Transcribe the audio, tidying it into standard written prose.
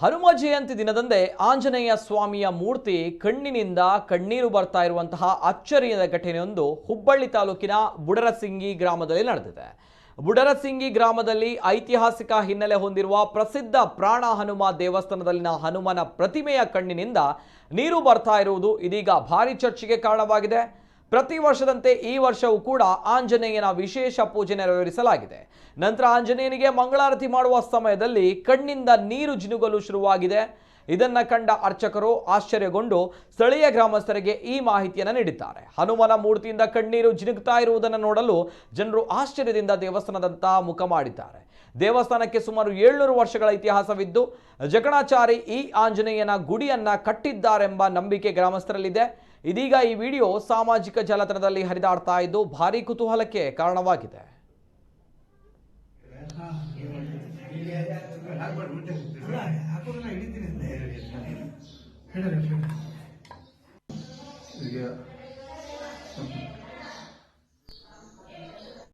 ಹನುಮ ಜಯಂತಿ ದಿನದಂದೇ ಆಂಜನೇಯ ಸ್ವಾಮಿಯ ಮೂರ್ತಿ ಕಣ್ಣಿನಿಂದ ಕಣ್ಣೀರು ಬರ್ತಾ ಇರುವಂತಹ ಅಚ್ಚರಿಯದ ಘಟನೆಯೊಂದು ಹುಬ್ಬಳ್ಳಿ ತಾಲೂಕಿನ ಬುಡರಸಿಂಗಿ ಗ್ರಾಮದಲ್ಲಿ ನಡೆದಿದೆ. ಬುಡರಸಿಂಗಿ ಗ್ರಾಮದಲ್ಲಿ ಐತಿಹಾಸಿಕ ಹಿನ್ನೆಲೆ ಹೊಂದಿರುವ ಪ್ರಸಿದ್ಧ ಪ್ರಾಣ ಹನುಮ ದೇವಸ್ಥಾನದಲ್ಲಿನ ಹನುಮನ ಪ್ರತಿಮೆಯ ಕಣ್ಣಿನಿಂದ ನೀರು ಬರ್ತಾ ಇರುವುದು ಇದೀಗ ಭಾರಿ ಚರ್ಚೆಗೆ ಕಾರಣವಾಗಿದೆ. ಪ್ರತಿ ವರ್ಷದಂತೆ ಈ ವರ್ಷವೂ ಕೂಡ ಆಂಜನೇಯನ ವಿಶೇಷ ಪೂಜೆ ನೆರವೇರಿಸಲಾಗಿದೆ. ನಂತರ ಆಂಜನೇಯನಿಗೆ ಮಂಗಳಾರತಿ ಮಾಡುವ ಸಮಯದಲ್ಲಿ ಕಣ್ಣಿಂದ ನೀರು ಜಿನುಗಲು ಶುರುವಾಗಿದೆ. ಇದನ್ನ ಕಂಡ ಅರ್ಚಕರು ಆಶ್ಚರ್ಯಗೊಂಡು ಸ್ಥಳೀಯ ಗ್ರಾಮಸ್ಥರಿಗೆ ಈ ಮಾಹಿತಿಯನ್ನು ನೀಡಿದ್ದಾರೆ. ಹನುಮನ ಮೂರ್ತಿಯಿಂದ ಕಣ್ಣೀರು ಜಿನುಗ್ತಾ ಇರುವುದನ್ನು ನೋಡಲು ಜನರು ಆಶ್ಚರ್ಯದಿಂದ ದೇವಸ್ಥಾನದತ್ತ ಮುಖ ಮಾಡಿದ್ದಾರೆ. ದೇವಸ್ಥಾನಕ್ಕೆ ಸುಮಾರು 700 ವರ್ಷಗಳ ಇತಿಹಾಸವಿದ್ದು ಜಕಣಾಚಾರಿ ಈ ಆಂಜನೇಯನ ಗುಡಿಯನ್ನ ಕಟ್ಟಿದ್ದಾರೆಂಬ ನಂಬಿಕೆ ಗ್ರಾಮಸ್ಥರಲ್ಲಿದೆ. ಇದೀಗ ಈ ವಿಡಿಯೋ ಸಾಮಾಜಿಕ ಜಾಲತಾಣದಲ್ಲಿ ಹರಿದಾಡ್ತಾ ಇದ್ದು ಭಾರೀ ಕುತೂಹಲಕ್ಕೆ ಕಾರಣವಾಗಿದೆ. Yeah.